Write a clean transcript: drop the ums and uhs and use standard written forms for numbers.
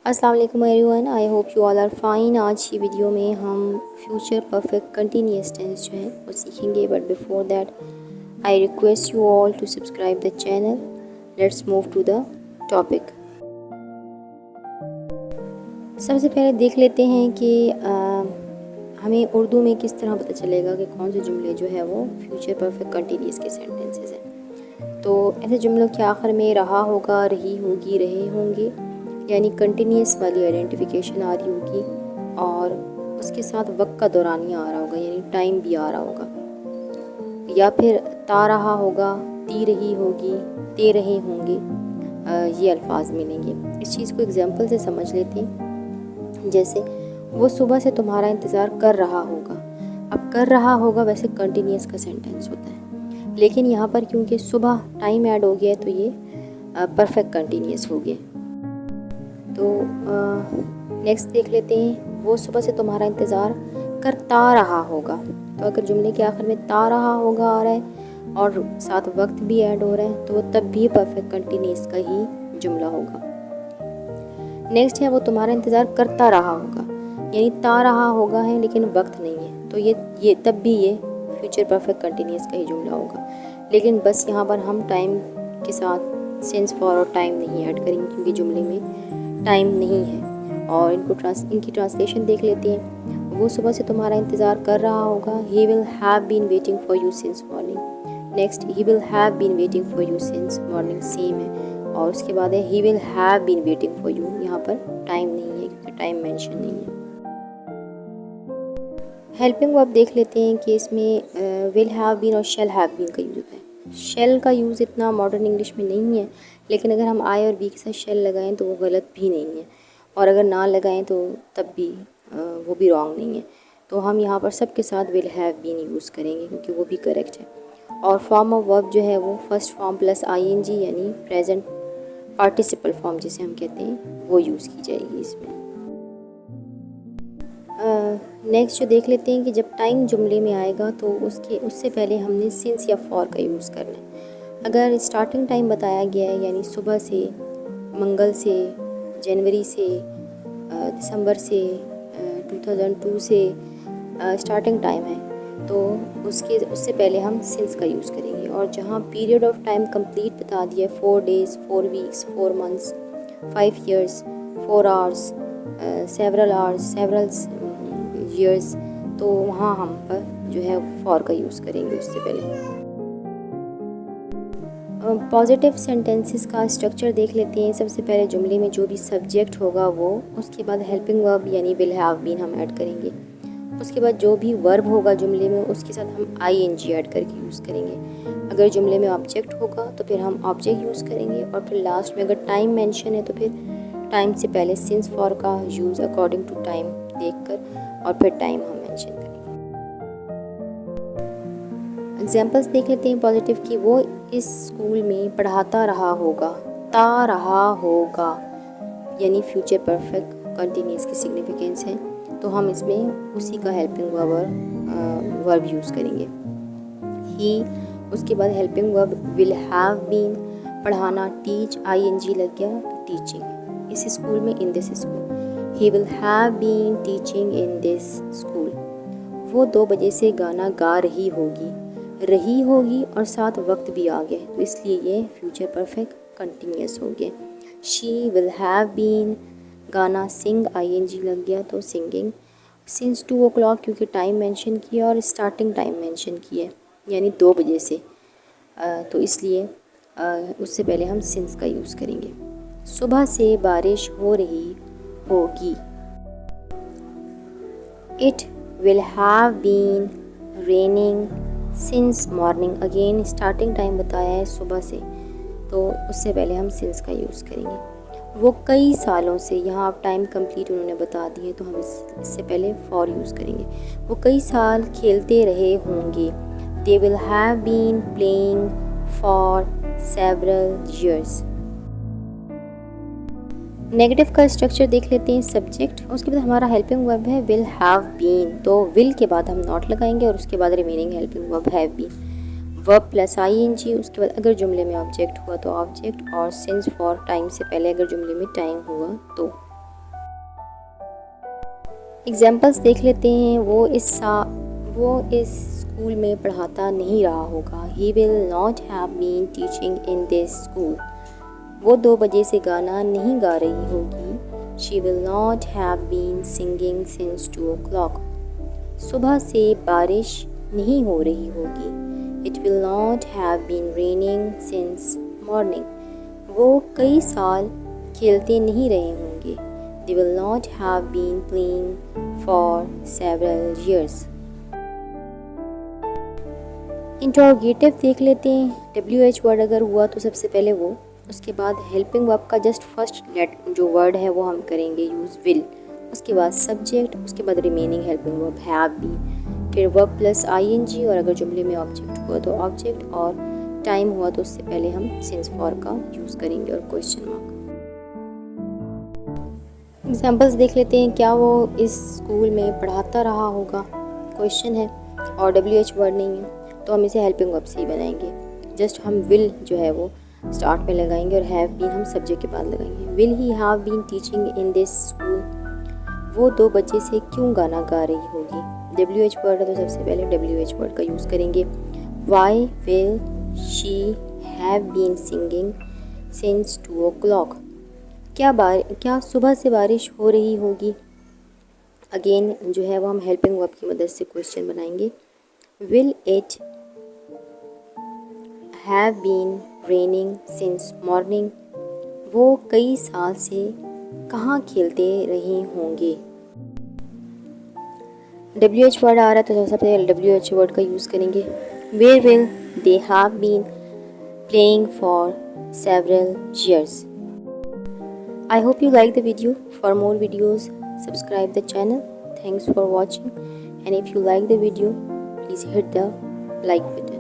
अस्सलाम वालेकुम everyone, I hope you all are fine. आज की वीडियो में हम फ्यूचर परफेक्ट कंटिन्यूअस टेंस जो है वो सीखेंगे, but before that I request you all to subscribe the channel. Let's move to the topic. सबसे पहले देख लेते हैं कि हमें उर्दू में किस तरह पता चलेगा कि कौन से जुमले जो है वो फ्यूचर परफेक्ट कंटिन्यूअस के सेंटेंसेस हैं। तो ऐसे जुमलों के आखिर में रहा होगा, रही होगी, रहे होंगे, यानी कंटिन्यूस वाली आइडेंटिफिकेशन आ रही होगी, और उसके साथ वक्त का दौरानिया आ रहा होगा, यानी टाइम भी आ रहा होगा, या फिर ता रहा होगा, ती रही होगी, ते रहे होंगे, ये अल्फाज मिलेंगे। इस चीज़ को एग्जांपल से समझ लेते हैं। जैसे वो सुबह से तुम्हारा इंतज़ार कर रहा होगा। अब कर रहा होगा वैसे कंटिन्यूस का सेंटेंस होता है, लेकिन यहाँ पर क्योंकि सुबह टाइम ऐड हो गया है तो ये परफेक्ट कंटिन्यूस हो गया। तो नेक्स्ट देख लेते हैं, वो सुबह से तुम्हारा इंतज़ार करता रहा होगा। तो अगर जुमले के आखिर में ता रहा होगा आ रहा है और साथ वक्त भी ऐड हो रहा है तो वो तब भी परफेक्ट कंटिन्यूस का ही जुमला होगा। नेक्स्ट है वो तुम्हारा इंतज़ार करता रहा होगा, यानी ता रहा होगा है लेकिन वक्त नहीं है, तो ये तब भी ये फ्यूचर परफेक्ट कंटिन्यूस का ही जुमला होगा। लेकिन बस यहाँ पर हम टाइम के साथ सिंस फॉर और टाइम नहीं ऐड करेंगे क्योंकि जुमले में टाइम नहीं है। और इनकी ट्रांसलेशन देख लेते हैं। वो सुबह से तुम्हारा इंतज़ार कर रहा होगा, he will have been waiting for you since morning. Next, he will have been waiting for you since morning, same है। और उसके बाद है he will have been waiting for you, यहाँ पर टाइम नहीं है क्योंकि टाइम मेंशन नहीं है। हेल्पिंग वर्ब देख लेते हैं कि इसमें विल हैव बीन और शैल हैव बीन का यूज़ होता है। शेल का यूज़ इतना मॉडर्न इंग्लिश में नहीं है, लेकिन अगर हम आई और बी के साथ शेल लगाएं तो वो गलत भी नहीं है, और अगर ना लगाएं तो तब भी वो भी रॉन्ग नहीं है। तो हम यहाँ पर सब के साथ विल हैव बीन यूज़ करेंगे क्योंकि वो भी करेक्ट है। और फॉर्म ऑफ वर्ब जो है वो फर्स्ट फॉर्म प्लस आईएनजी यानी प्रेजेंट पार्टिसिपल फॉर्म जिसे हम कहते हैं वो यूज़ की जाएगी इसमें। नेक्स्ट जो देख लेते हैं कि जब टाइम जुमले में आएगा तो उससे पहले हमने सिंस या फॉर का यूज़ करना है। अगर स्टार्टिंग टाइम बताया गया है यानी सुबह से, मंगल से, जनवरी से, दिसंबर से, 2002 से स्टार्टिंग टाइम है तो उससे पहले हम सिंस का यूज़ करेंगे। और जहाँ पीरियड ऑफ टाइम कंप्लीट बता दिया है 4 days, 4 weeks, 4 months, 5 years, 4 hours, several hours, several years, तो वहाँ हम पर जो है फॉर का यूज़ करेंगे उससे पहले। पॉजिटिव सेंटेंसेस का स्ट्रक्चर देख लेते हैं। सबसे पहले जुमले में जो भी सब्जेक्ट होगा वो, उसके बाद हेल्पिंग वर्ब यानी विल हैव बीन हम ऐड करेंगे, उसके बाद जो भी वर्ब होगा जुमले में उसके साथ हम आईएनजी ऐड करके यूज़ करेंगे। अगर जुमले में ऑब्जेक्ट होगा तो फिर हम ऑब्जेक्ट यूज़ करेंगे, और फिर लास्ट में अगर टाइम मेंशन है तो फिर टाइम से पहले सिंस फॉर का यूज़ अकॉर्डिंग टू टाइम देखकर और फिर टाइम हम मेंशन करेंगे। एग्जाम्पल्स देख लेते हैं पॉजिटिव की। वो इस स्कूल में पढ़ाता रहा होगा, ता रहा होगा, यानी फ्यूचर परफेक्ट कंटिन्यूस की सिग्निफिकेंस है, तो हम इसमें उसी का हेल्पिंग वर्ब यूज़ करेंगे ही। उसके बाद helping verb will have been, पढ़ाना टीच, आईएनजी लग गया तो टीचिंग, इस स्कूल में, in this school. He will have been teaching in this school. वो 2 बजे से गाना गा रही होगी, रही होगी और साथ वक्त भी आ गया तो इसलिए ये फ्यूचर परफेक्ट कंटिन्यूस हो गया। शी विल हैव बीन, गाना सिंग, आईएनजी लग गया तो सिंगिंग। सिंस 2 o'clock क्योंकि टाइम मेंशन किया और स्टार्टिंग टाइम मेंशन किया यानी 2 बजे से, तो इसलिए उससे पहले हम सिंस का यूज़ करेंगे। सुबह से बारिश हो रही होगी, it will have been raining since morning. Again starting time बताया है सुबह से, तो उससे पहले हम सिंस का यूज़ करेंगे। वो कई सालों से, यहाँ आप टाइम कंप्लीट उन्होंने बता दिए तो हम इससे पहले फॉर यूज़ करेंगे। वो कई साल खेलते रहे होंगे, they will have been playing for several years. Negative का स्ट्रक्चर देख लेते हैं। सब्जेक्ट, उसके बाद हमारा हेल्पिंग वर्ब है विल हैव बीन, तो विल के बाद हम नॉट लगाएंगे और उसके बाद remaining helping verb have been. Verb plus ING, उसके बाद अगर जुमले में ऑब्जेक्ट हुआ तो ऑब्जेक्ट, और सिंस फॉर टाइम से पहले अगर जुमले में टाइम हुआ तो। एग्जाम्पल्स देख लेते हैं। वो इस स्कूल में पढ़ाता नहीं रहा होगा। He will not have been teaching in this school. वो 2 बजे से गाना नहीं गा रही होगी। She will not have been singing since 2 o'clock। सुबह से बारिश नहीं हो रही होगी। It will not have been raining since morning. वो कई साल खेलते नहीं रहे होंगे। They will not have been playing for several years. Interrogative देख लेते हैं। WH वर्ड अगर हुआ तो सबसे पहले वो, उसके बाद हेल्पिंग वर्ब का जस्ट फर्स्ट जो वर्ड है वो हम करेंगे यूज़ विल, उसके बाद सब्जेक्ट, उसके बाद remaining helping verb have been, फिर वर्ब प्लस ING, और अगर जुमले में ऑब्जेक्ट हुआ तो ऑब्जेक्ट, और टाइम हुआ तो उससे पहले हम सिंस फॉर का यूज़ करेंगे और क्वेश्चन मार्क। एग्जाम्पल्स देख लेते हैं। क्या वो इस स्कूल में पढ़ाता रहा होगा, क्वेश्चन है और WH वर्ड नहीं है तो हम इसे हेल्पिंग वर्ब से ही बनाएंगे। जस्ट हम विल जो है वो स्टार्ट में लगाएंगे और हैव बीन हम सब्जेक्ट के बाद लगाएंगे। Will he have been teaching in this school. वो 2 बजे से क्यों गाना गा रही होगी। WH वर्ड है तो सबसे पहले WH वर्ड का यूज़ करेंगे। Why will she have been singing since 2 o'clock। क्या सुबह से बारिश हो रही होगी। अगेन जो है वो हम हेल्पिंग वर्ब की मदद से क्वेश्चन बनाएंगे। Will it have been raining since morning. वो कई साल से कहाँ खेलते रहे होंगे। WH वर्ड आ रहा है तो सबसे पहले WH वर्ड का यूज़ करेंगे। Where will they have been playing for several years. I hope you like the video. For more videos, subscribe the channel. Thanks for watching. And if you like the video, please hit the like button.